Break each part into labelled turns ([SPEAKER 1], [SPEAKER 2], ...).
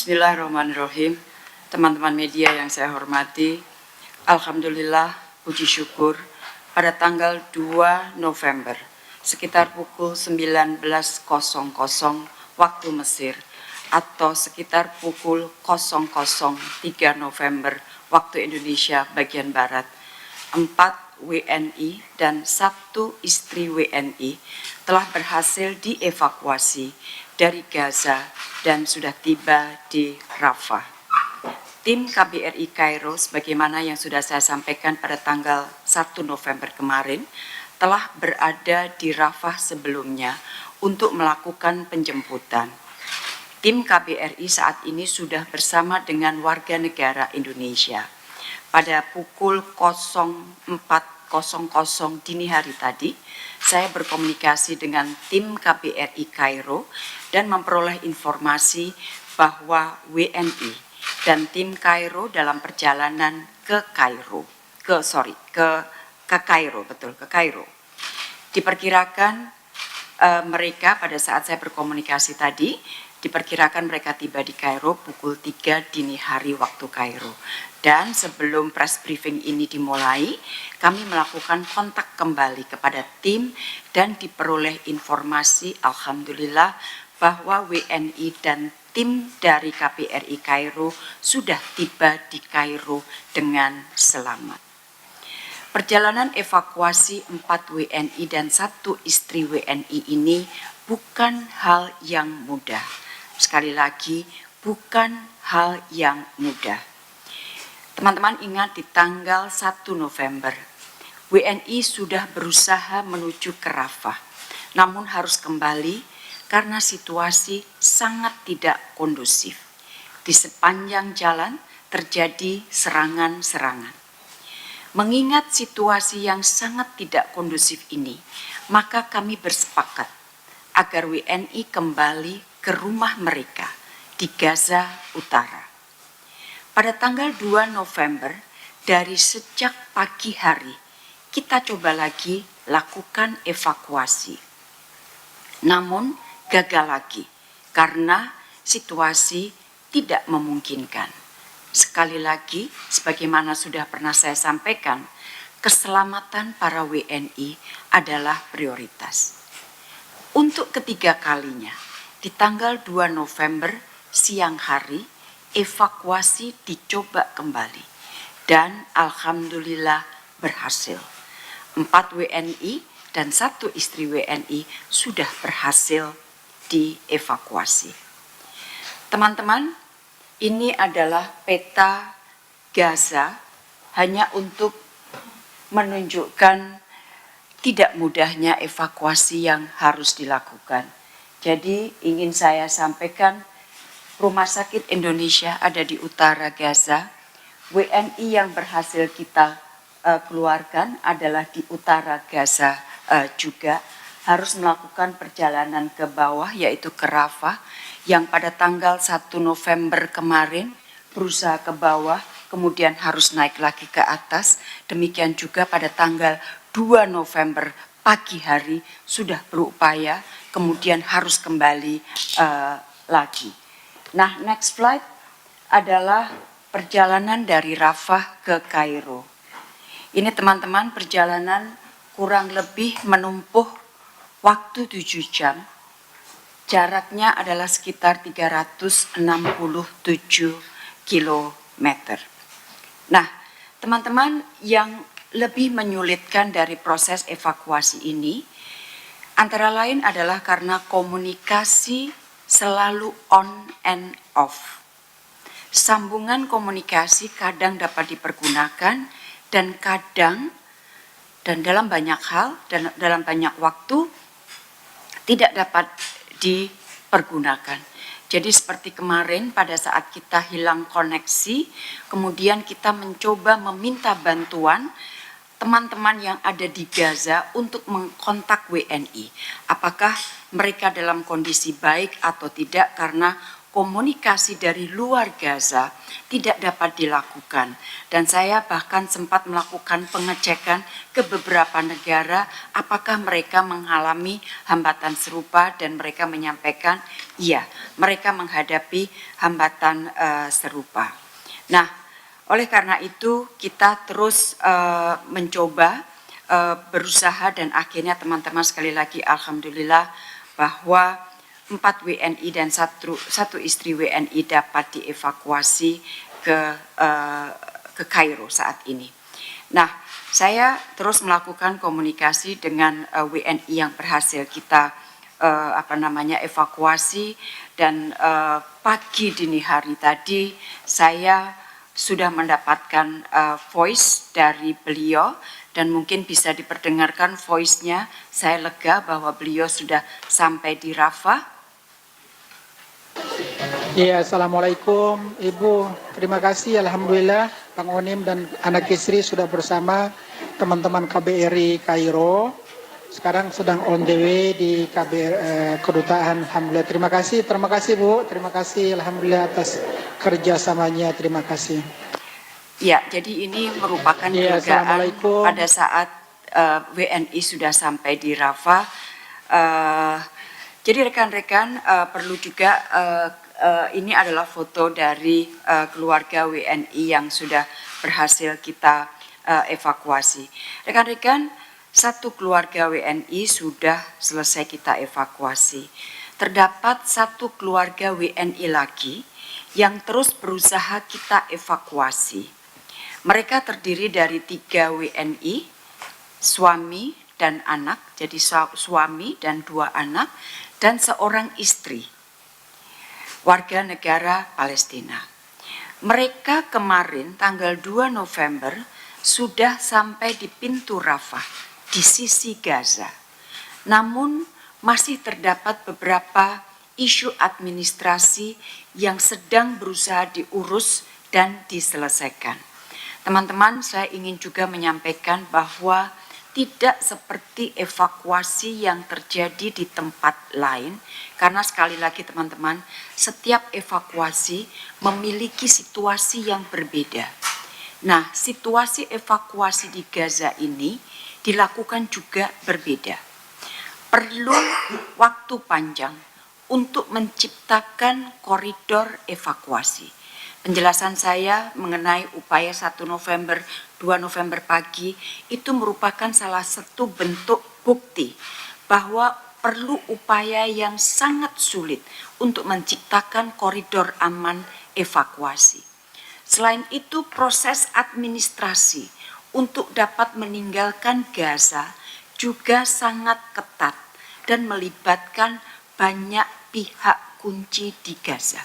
[SPEAKER 1] Bismillahirrahmanirrahim. Teman-teman media yang saya hormati, alhamdulillah, puji syukur, pada tanggal 2 November sekitar pukul 19.00 waktu Mesir atau sekitar pukul 003 November waktu Indonesia bagian Barat, 4 WNI dan 1 istri WNI telah berhasil dievakuasi dari Gaza dan sudah tiba di Rafah. Tim KBRI Kairo, sebagaimana yang sudah saya sampaikan pada tanggal 1 November kemarin, telah berada di Rafah sebelumnya untuk melakukan penjemputan. Tim KBRI saat ini sudah bersama dengan warga negara Indonesia. Pada pukul 04.00 dini hari tadi, saya berkomunikasi dengan tim KBRI Kairo dan memperoleh informasi bahwa WNI dan tim Kairo dalam perjalanan ke Kairo. Diperkirakan mereka pada saat saya berkomunikasi tadi, diperkirakan mereka tiba di Kairo pukul 3 dini hari waktu Kairo. Dan sebelum press briefing ini dimulai, kami melakukan kontak kembali kepada tim dan diperoleh informasi alhamdulillah bahwa WNI dan tim dari KBRI Kairo sudah tiba di Kairo dengan selamat. Perjalanan evakuasi 4 WNI dan 1 istri WNI ini bukan hal yang mudah. Sekali lagi, bukan hal yang mudah. Teman-teman ingat di tanggal 1 November, WNI sudah berusaha menuju ke Rafah, namun harus kembali karena situasi sangat tidak kondusif. Di sepanjang jalan terjadi serangan-serangan. Mengingat situasi yang sangat tidak kondusif ini, maka kami bersepakat agar WNI kembali ke rumah mereka di Gaza Utara. Pada tanggal 2 November, dari sejak pagi hari, kita coba lagi lakukan evakuasi. Namun gagal lagi, karena situasi tidak memungkinkan. Sekali lagi, sebagaimana sudah pernah saya sampaikan, keselamatan para WNI adalah prioritas. Untuk ketiga kalinya, di tanggal 2 November siang hari, evakuasi dicoba kembali dan alhamdulillah berhasil. 4 WNI dan 1 istri WNI sudah berhasil dievakuasi. Teman-teman, ini adalah peta Gaza hanya untuk menunjukkan tidak mudahnya evakuasi yang harus dilakukan. Jadi ingin saya sampaikan, Rumah Sakit Indonesia ada di utara Gaza. WNI yang berhasil kita keluarkan adalah di utara Gaza juga. Harus melakukan perjalanan ke bawah yaitu ke Rafah yang pada tanggal 1 November kemarin berusaha ke bawah, kemudian harus naik lagi ke atas. Demikian juga pada tanggal 2 November pagi hari sudah berupaya, kemudian harus kembali lagi. Nah, next flight adalah perjalanan dari Rafah ke Kairo. Ini teman-teman perjalanan kurang lebih menempuh waktu 7 jam. Jaraknya adalah sekitar 367 km. Nah, teman-teman yang lebih menyulitkan dari proses evakuasi ini, antara lain adalah karena komunikasi selalu on and off. Sambungan komunikasi kadang dapat dipergunakan dan kadang dan dalam banyak hal dan dalam banyak waktu tidak dapat dipergunakan. Jadi seperti kemarin pada saat kita hilang koneksi, kemudian kita mencoba meminta bantuan teman-teman yang ada di Gaza untuk mengkontak WNI. Apakah mereka dalam kondisi baik atau tidak, karena komunikasi dari luar Gaza tidak dapat dilakukan. Dan saya bahkan sempat melakukan pengecekan ke beberapa negara apakah mereka mengalami hambatan serupa, dan mereka menyampaikan iya, mereka menghadapi hambatan serupa. Nah, oleh karena itu kita terus mencoba berusaha, dan akhirnya teman-teman sekali lagi alhamdulillah bahwa 4 WNI dan satu istri WNI dapat dievakuasi ke Kairo saat ini. Nah, saya terus melakukan komunikasi dengan WNI yang berhasil kita evakuasi, dan pagi dini hari tadi saya sudah mendapatkan voice dari beliau, dan mungkin bisa diperdengarkan voice-nya. Saya lega bahwa beliau sudah sampai di Rafah.
[SPEAKER 2] Ya, Assalamualaikum Ibu. Terima kasih, Alhamdulillah Bang Onim dan anak istri sudah bersama teman-teman KBRI Kairo. Sekarang sedang on the way di kedutaan. Alhamdulillah, terima kasih Bu, terima kasih Alhamdulillah atas kerjasamanya, terima kasih.
[SPEAKER 1] Ya, jadi ini merupakan kelegaan pada saat WNI sudah sampai di Rafah. Jadi rekan-rekan perlu juga ini adalah foto dari keluarga WNI yang sudah berhasil kita evakuasi. Rekan-rekan, satu keluarga WNI sudah selesai kita evakuasi. Terdapat satu keluarga WNI lagi yang terus berusaha kita evakuasi. Mereka terdiri dari 3 WNI, suami dan anak, jadi suami dan 2 anak, dan seorang istri, warga negara Palestina. Mereka kemarin tanggal 2 November sudah sampai di pintu Rafah, di sisi Gaza. Namun masih terdapat beberapa isu administrasi yang sedang berusaha diurus dan diselesaikan. Teman-teman, saya ingin juga menyampaikan bahwa tidak seperti evakuasi yang terjadi di tempat lain, karena sekali lagi teman-teman, setiap evakuasi memiliki situasi yang berbeda. Nah, situasi evakuasi di Gaza ini dilakukan juga berbeda. Perlu waktu panjang untuk menciptakan koridor evakuasi. Penjelasan saya mengenai upaya 1 November, 2 November pagi itu merupakan salah satu bentuk bukti bahwa perlu upaya yang sangat sulit untuk menciptakan koridor aman evakuasi. Selain itu, proses administrasi untuk dapat meninggalkan Gaza juga sangat ketat dan melibatkan banyak pihak kunci di Gaza.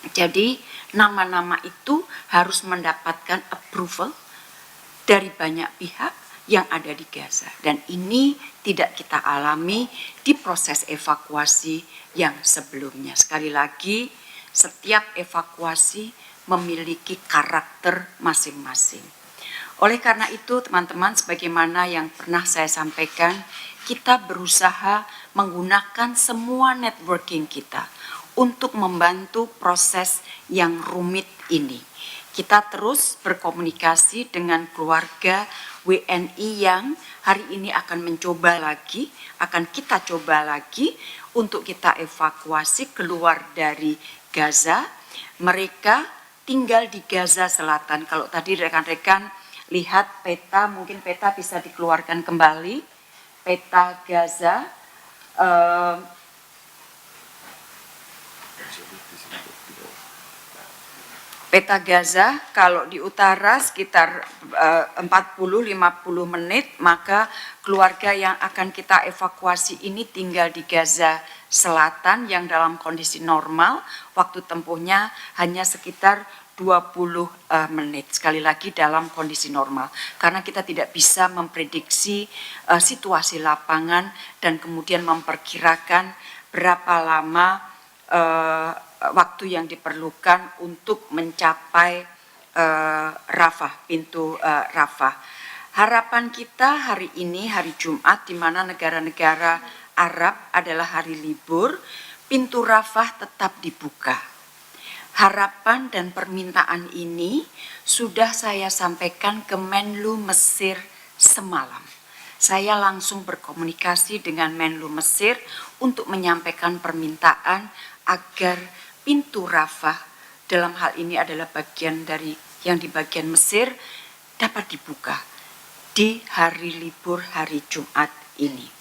[SPEAKER 1] Jadi nama-nama itu harus mendapatkan approval dari banyak pihak yang ada di Gaza. Dan ini tidak kita alami di proses evakuasi yang sebelumnya. Sekali lagi, setiap evakuasi memiliki karakter masing-masing. Oleh karena itu, teman-teman, sebagaimana yang pernah saya sampaikan, kita berusaha menggunakan semua networking kita untuk membantu proses yang rumit ini. Kita terus berkomunikasi dengan keluarga WNI yang hari ini akan kita coba lagi untuk kita evakuasi keluar dari Gaza. Mereka tinggal di Gaza Selatan. Kalau tadi rekan-rekan lihat peta, mungkin peta bisa dikeluarkan kembali. Peta Gaza, peta Gaza kalau di utara sekitar 40-50 menit, maka keluarga yang akan kita evakuasi ini tinggal di Gaza Selatan yang dalam kondisi normal, waktu tempuhnya hanya sekitar 20 menit. Sekali lagi dalam kondisi normal, karena kita tidak bisa memprediksi situasi lapangan dan kemudian memperkirakan berapa lama waktu yang diperlukan untuk mencapai Rafah, pintu Rafah. Harapan kita hari ini, hari Jumat, di mana negara-negara Arab adalah hari libur, pintu Rafah tetap dibuka. Harapan dan permintaan ini sudah saya sampaikan ke Menlu Mesir semalam. Saya langsung berkomunikasi dengan Menlu Mesir untuk menyampaikan permintaan agar pintu Rafah, dalam hal ini adalah bagian dari yang di bagian Mesir, dapat dibuka di hari libur hari Jumat ini.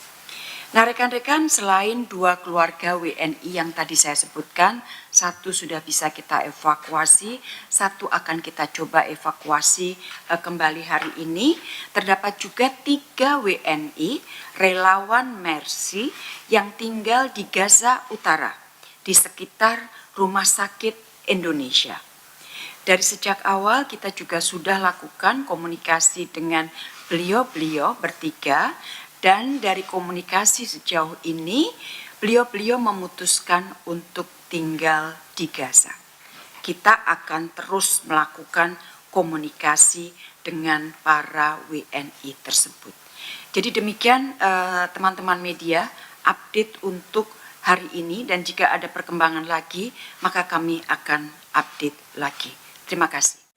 [SPEAKER 1] Nah, rekan-rekan, selain 2 keluarga WNI yang tadi saya sebutkan, 1 sudah bisa kita evakuasi, 1 akan kita coba evakuasi kembali hari ini. Terdapat juga 3 WNI relawan Mercy yang tinggal di Gaza Utara, di sekitar Rumah Sakit Indonesia. Dari sejak awal kita juga sudah lakukan komunikasi dengan beliau-beliau bertiga, dan dari komunikasi sejauh ini, beliau-beliau memutuskan untuk tinggal di Gaza. Kita akan terus melakukan komunikasi dengan para WNI tersebut. Jadi demikian teman-teman media, update untuk hari ini, dan jika ada perkembangan lagi, maka kami akan update lagi. Terima kasih.